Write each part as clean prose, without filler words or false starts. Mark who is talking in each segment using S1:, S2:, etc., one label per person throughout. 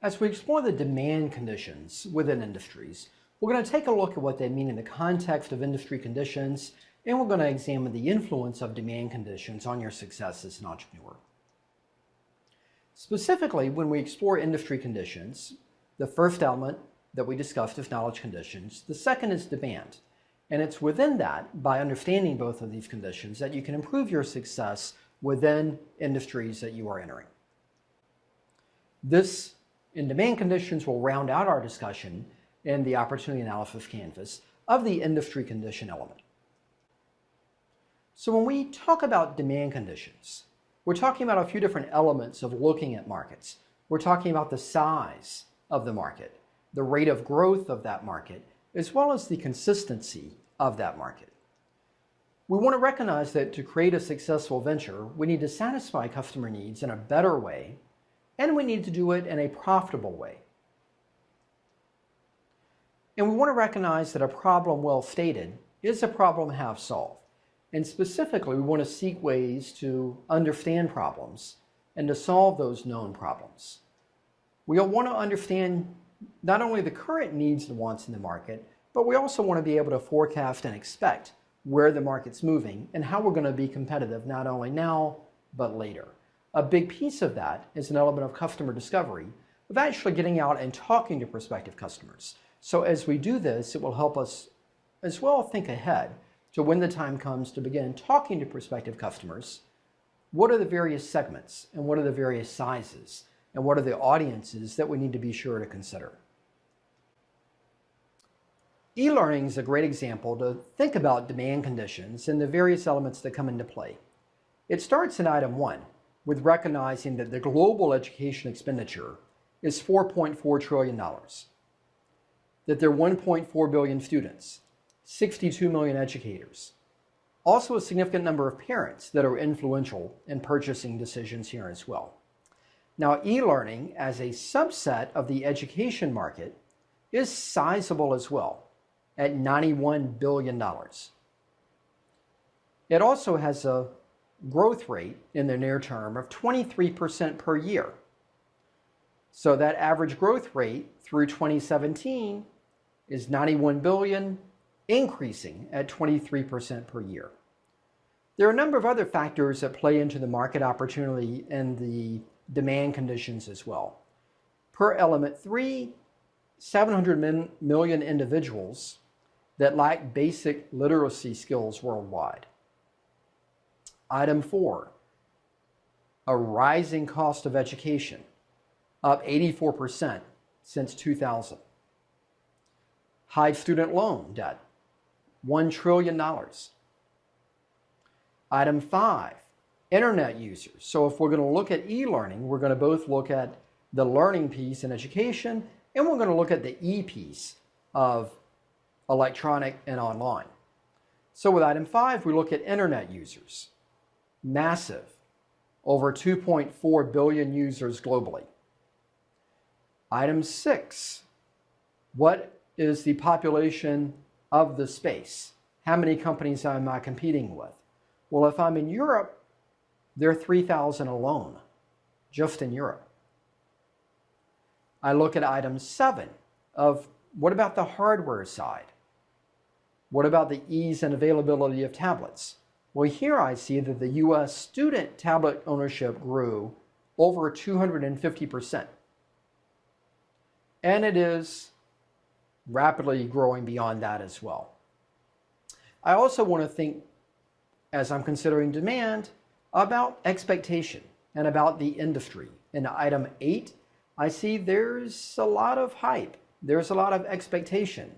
S1: As we explore the demand conditions within industries, we're going to take a look at what they mean in the context of industry conditions, and we're going to examine the influence of demand conditions on your success as an entrepreneur. Specifically, when we explore industry conditions, the first element that we discussed is knowledge conditions. The second is demand. And it's within that, by understanding both of these conditions, that you can improve your success within industries that you are entering. This, in demand conditions, will round out our discussion in the opportunity analysis canvas of the industry condition element. So when we talk about demand conditions, we're talking about a few different elements of looking at markets. We're talking about the size of the market, the rate of growth of that market, as well as the consistency of that market. We want to recognize that to create a successful venture, we need to satisfy customer needs in a better way, and we need to do it in a profitable way. And we want to recognize that a problem well stated is a problem half solved. And specifically, we want to seek ways to understand problems and to solve those known problems. We want to understand not only the current needs and wants in the market, but we also want to be able to forecast and expect where the market's moving and how we're going to be competitive not only now, but later. A big piece of that is an element of customer discovery, of actually getting out and talking to prospective customers. So as we do this, it will help us as well think ahead to when the time comes to begin talking to prospective customers. What are the various segments and what are the various sizes and what are the audiences that we need to be sure to consider? E-learning is a great example to think about demand conditions and the various elements that come into play. It starts in item 1 with recognizing that the global education expenditure is $4.4 trillion, that there are 1.4 billion students, 62 million educators, also a significant number of parents that are influential in purchasing decisions here as well. Now, e-learning as a subset of the education market is sizable as well, at $91 billion. It also has a growth rate in the near term of 23% per year. So that average growth rate through 2017 is 91 billion, increasing at 23% per year. There are a number of other factors that play into the market opportunity and the demand conditions as well. Per element 3, 700 million individuals that lack basic literacy skills worldwide. Item 4, a rising cost of education, up 84% since 2000. High student loan debt, $1 trillion. Item 5, internet users. So if we're going to look at e-learning, we're going to both look at the learning piece in education, and we're going to look at the E piece of electronic and online. So with item 5, we look at internet users. Massive, over 2.4 billion users globally. Item 6, what is the population of the space? How many companies am I competing with? Well, if I'm in Europe, there are 3,000 alone, just in Europe. I look at item 7 of what about the hardware side? What about the ease and availability of tablets? Well, here I see that the US student tablet ownership grew over 250%. And it is rapidly growing beyond that as well. I also want to think, as I'm considering demand, about expectation and about the industry. In item 8, I see there's a lot of hype. There's a lot of expectation.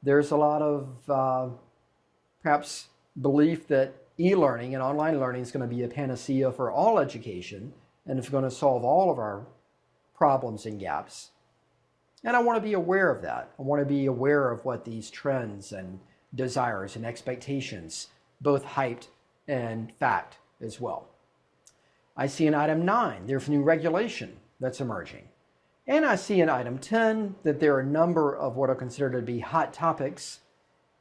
S1: There's a lot of perhaps belief that e-learning and online learning is going to be a panacea for all education and it's going to solve all of our problems and gaps. And I want to be aware of that. I want to be aware of what these trends and desires and expectations, both hyped and fact as well. I see in item 9, there's new regulation that's emerging. And I see in item 10 that there are a number of what are considered to be hot topics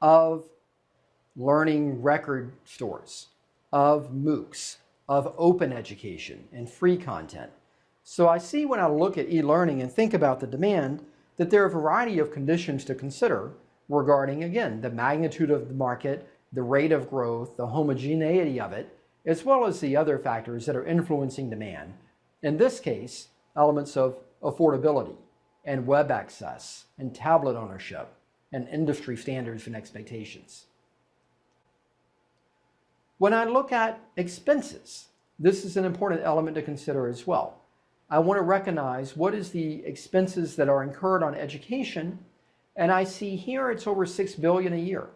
S1: of learning record stores, of MOOCs, of open education and free content, So I see when I look at e-learning and think about the demand that there are a variety of conditions to consider regarding, again, the magnitude of the market, the rate of growth, the homogeneity of it, as well as the other factors that are influencing demand. In this case, elements of affordability and web access and tablet ownership and industry standards and expectations. When I look at expenses, this is an important element to consider as well. I want to recognize what is the expenses that are incurred on education, and I see here it's over $6 billion a year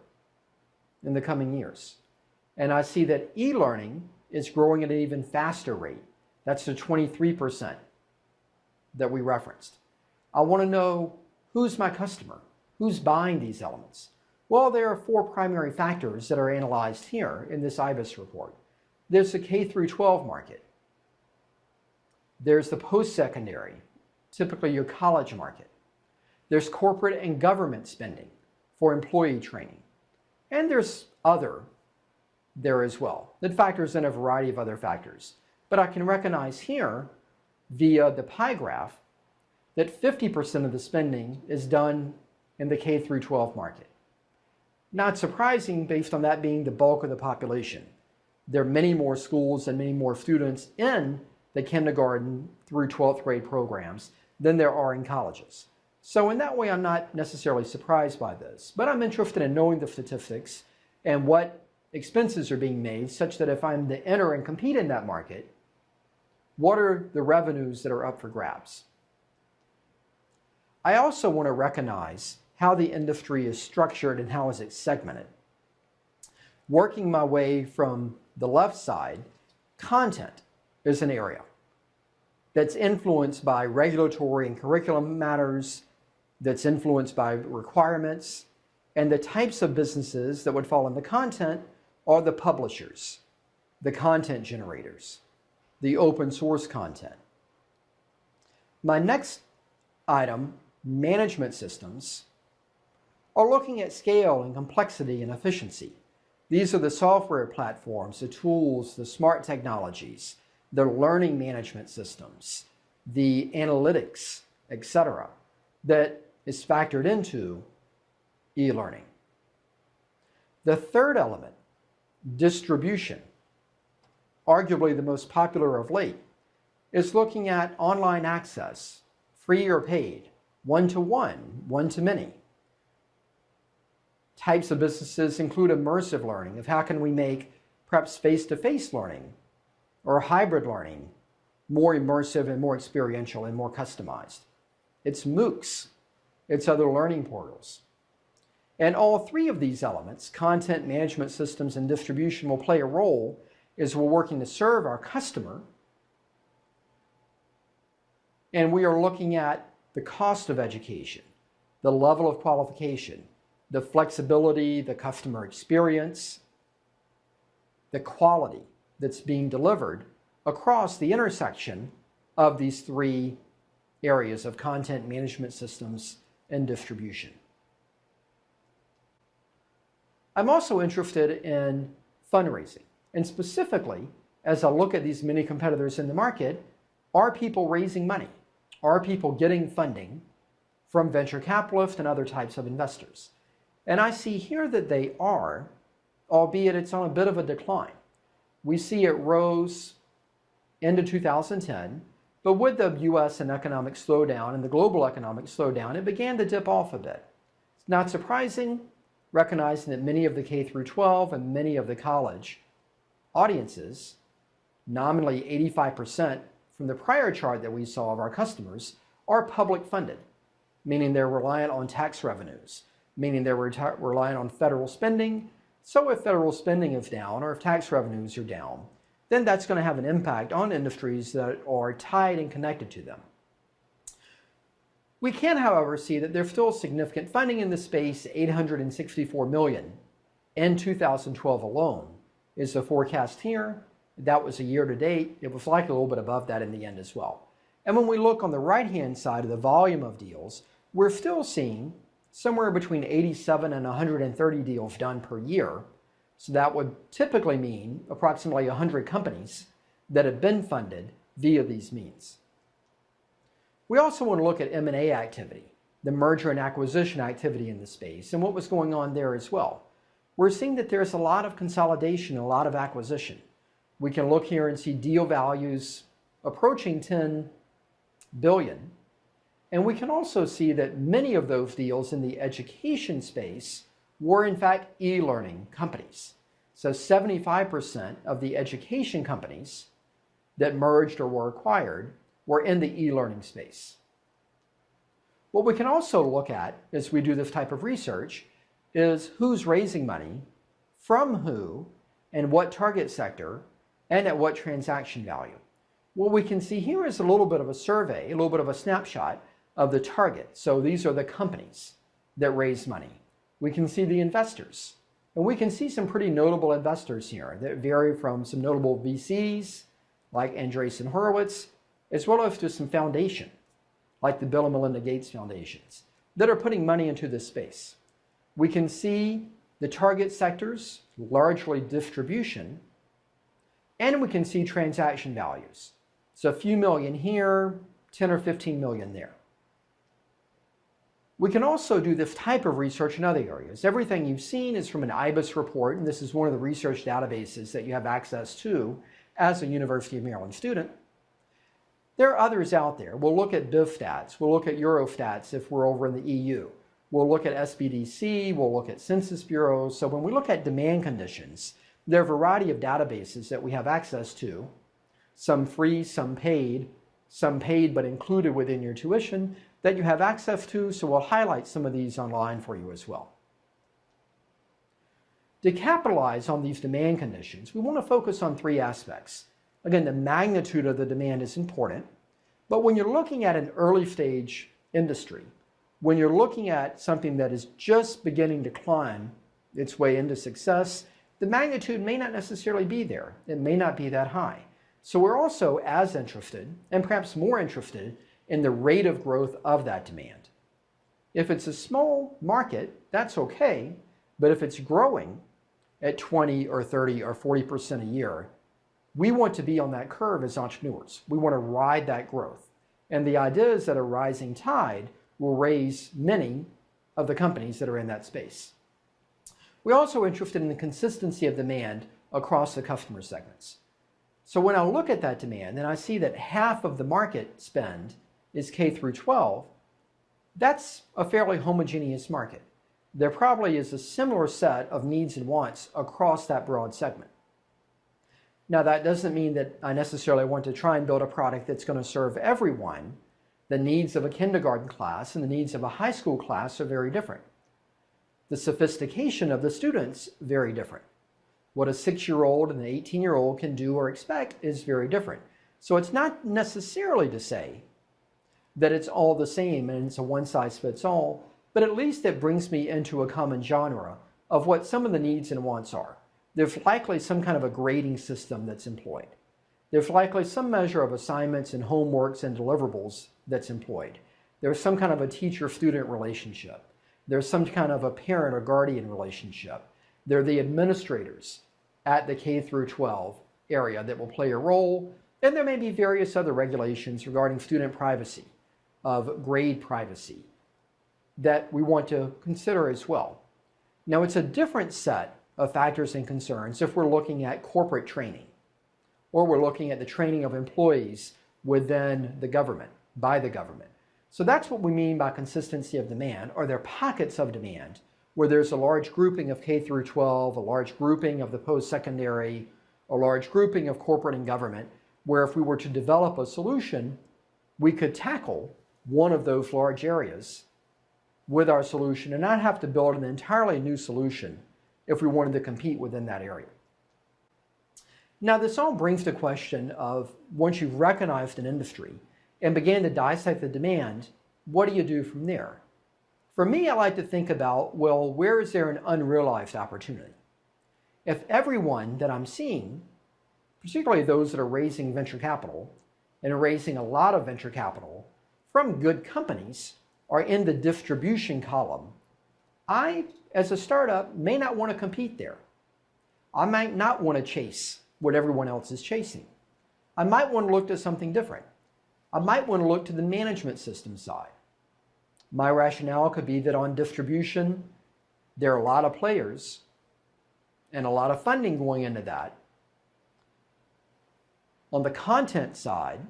S1: in the coming years. And I see that e-learning is growing at an even faster rate. That's the 23% that we referenced. I want to know who's my customer, who's buying these elements. Well, there are 4 primary factors that are analyzed here in this IBIS report. There's the K through 12 market. There's the post-secondary, typically your college market. There's corporate and government spending for employee training. And there's other there as well that factors in a variety of other factors. But I can recognize here via the pie graph that 50% of the spending is done in the K through 12 market. Not surprising based on that being the bulk of the population. There are many more schools and many more students in the kindergarten through 12th grade programs than there are in colleges. So in that way, I'm not necessarily surprised by this, but I'm interested in knowing the statistics and what expenses are being made such that if I'm to enter and compete in that market, what are the revenues that are up for grabs? I also want to recognize how the industry is structured and how is it segmented. Working my way from the left side, content is an area that's influenced by regulatory and curriculum matters, that's influenced by requirements, and the types of businesses that would fall into content are the publishers, the content generators, the open source content. My next item, management systems, are looking at scale and complexity and efficiency. These are the software platforms, the tools, the smart technologies, the learning management systems, the analytics, etc., that is factored into e-learning. The third element, distribution, arguably the most popular of late, is looking at online access, free or paid, one-to-one, one-to-many. Types of businesses include immersive learning, of how can we make perhaps face-to-face learning or hybrid learning more immersive and more experiential and more customized. It's MOOCs, it's other learning portals. And all 3 of these elements, content, management systems, and distribution, will play a role as we're working to serve our customer. And we are looking at the cost of education, the level of qualification, the flexibility, the customer experience, the quality that's being delivered across the intersection of these 3 areas of content, management systems, and distribution. I'm also interested in fundraising, and specifically, as I look at these many competitors in the market, are people raising money? Are people getting funding from venture capitalists and other types of investors? And I see here that they are, albeit it's on a bit of a decline. We see it rose into 2010, but with the US and economic slowdown and the global economic slowdown, it began to dip off a bit. It's not surprising, recognizing that many of the K through 12 and many of the college audiences, nominally 85% from the prior chart that we saw of our customers, are public funded, meaning they're reliant on tax revenues, meaning they're reliant on federal spending. So if federal spending is down or if tax revenues are down, then that's going to have an impact on industries that are tied and connected to them. We can, however, see that there's still significant funding in the space. $864 million in 2012 alone is the forecast here. That was a year to date. It was likely a little bit above that in the end as well. And when we look on the right-hand side of the volume of deals, we're still seeing somewhere between 87 and 130 deals done per year. So that would typically mean approximately 100 companies that have been funded via these means. We also want to look at M&A activity, the merger and acquisition activity in the space, and what was going on there as well. We're seeing that there's a lot of consolidation, a lot of acquisition. We can look here and see deal values approaching 10 billion. And we can also see that many of those deals in the education space were in fact e-learning companies. So 75% of the education companies that merged or were acquired were in the e-learning space. What we can also look at as we do this type of research is who's raising money, from who, and what target sector, and at what transaction value. What we can see here is a little bit of a survey, a little bit of a snapshot of the target. So these are the companies that raise money. We can see the investors. And we can see some pretty notable investors here that vary from some notable VCs like Andreessen Horowitz, as well as to some foundation like the Bill and Melinda Gates Foundations that are putting money into this space. We can see the target sectors, largely distribution, and we can see transaction values. So a few million here, 10 or 15 million there. We can also do this type of research in other areas. Everything you've seen is from an IBIS report, and this is one of the research databases that you have access to as a University of Maryland student. There are others out there. We'll look at BivStats, we'll look at Eurostats if we're over in the EU. We'll look at SBDC, we'll look at Census Bureau. So when we look at demand conditions, there are a variety of databases that we have access to, some free, some paid but included within your tuition that you have access to, so we'll highlight some of these online for you as well. To capitalize on these demand conditions, we want to focus on three aspects. Again, the magnitude of the demand is important, but when you're looking at an early stage industry, when you're looking at something that is just beginning to climb its way into success, the magnitude may not necessarily be there. It may not be that high. So we're also as interested, and perhaps more interested, in the rate of growth of that demand. If it's a small market, that's okay, but if it's growing at 20 or 30 or 40% a year, we want to be on that curve as entrepreneurs. We want to ride that growth. And the idea is that a rising tide will raise many of the companies that are in that space. We're also interested in the consistency of demand across the customer segments. So when I look at that demand and I see that half of the market spend is K through 12, that's a fairly homogeneous market. There probably is a similar set of needs and wants across that broad segment. Now that doesn't mean that I necessarily want to try and build a product that's going to serve everyone. The needs of a kindergarten class and the needs of a high school class are very different. The sophistication of the students very different. What a 6-year-old and an 18-year-old can do or expect is very different. So it's not necessarily to say that it's all the same and it's a one-size-fits-all, but at least it brings me into a common genre of what some of the needs and wants are. There's likely some kind of a grading system that's employed. There's likely some measure of assignments and homeworks and deliverables that's employed. There's some kind of a teacher-student relationship. There's some kind of a parent or guardian relationship. There are the administrators at the K through 12 area that will play a role, and there may be various other regulations regarding student privacy, of grade privacy, that we want to consider as well. Now, it's a different set of factors and concerns if we're looking at corporate training, or we're looking at the training of employees within the government, by the government. So that's what we mean by consistency of demand. Are there pockets of demand where there's a large grouping of K through 12, a large grouping of the post-secondary, a large grouping of corporate and government, where if we were to develop a solution, we could tackle one of those large areas with our solution and not have to build an entirely new solution if we wanted to compete within that area. Now, this all brings the question of, once you've recognized an industry and began to dissect the demand, what do you do from there? For me, I like to think about, well, where is there an unrealized opportunity? If everyone that I'm seeing, particularly those that are raising venture capital and are raising a lot of venture capital from good companies, are in the distribution column, I, as a startup, may not want to compete there. I might not want to chase what everyone else is chasing. I might want to look to something different. I might want to look to the management system side. My rationale could be that on distribution, there are a lot of players and a lot of funding going into that. On the content side,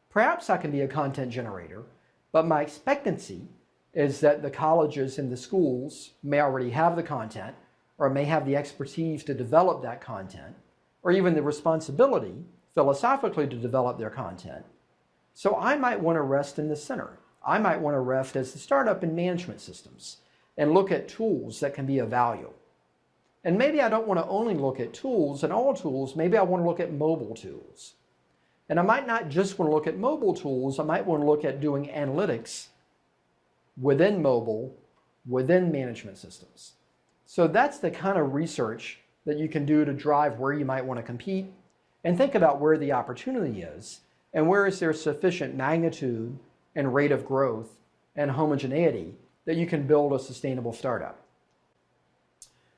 S1: perhaps I can be a content generator, but my expectancy is that the colleges and the schools may already have the content or may have the expertise to develop that content, or even the responsibility philosophically to develop their content. So I might want to rest in the center. I might want to rest as the startup in management systems and look at tools that can be of value. And maybe I don't want to only look at tools and all tools, maybe I want to look at mobile tools. And I might not just want to look at mobile tools, I might want to look at doing analytics within mobile, within management systems. So that's the kind of research that you can do to drive where you might want to compete and think about where the opportunity is and where is there sufficient magnitude and rate of growth and homogeneity that you can build a sustainable startup.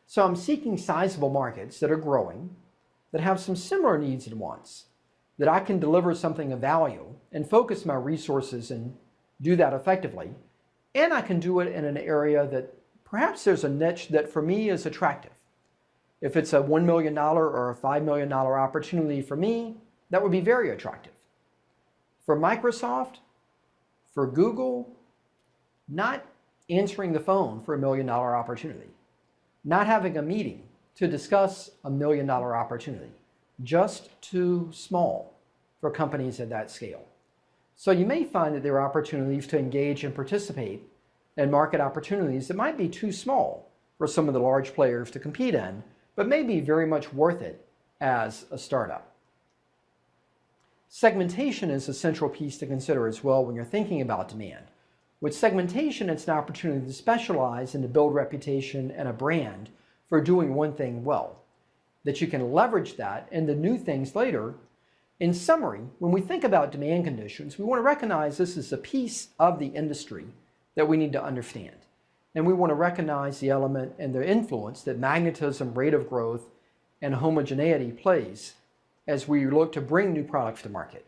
S1: So I'm seeking sizable markets that are growing, that have some similar needs and wants, that I can deliver something of value and focus my resources and do that effectively. And I can do it in an area that perhaps there's a niche that for me is attractive. If it's a $1 million or a $5 million opportunity for me, that would be very attractive. For Microsoft, for Google, not answering the phone for $1 million opportunity, not having a meeting to discuss a $1 million opportunity, just too small for companies at that scale. So you may find that there are opportunities to engage and participate in market opportunities that might be too small for some of the large players to compete in, but may be very much worth it as a startup. Segmentation is a central piece to consider as well when you're thinking about demand. With segmentation, it's an opportunity to specialize and to build reputation and a brand for doing one thing well, that you can leverage that into new things later. In summary, when we think about demand conditions, we want to recognize this is a piece of the industry that we need to understand. And we want to recognize the element and the influence that magnetism, rate of growth, and homogeneity plays as we look to bring new products to market.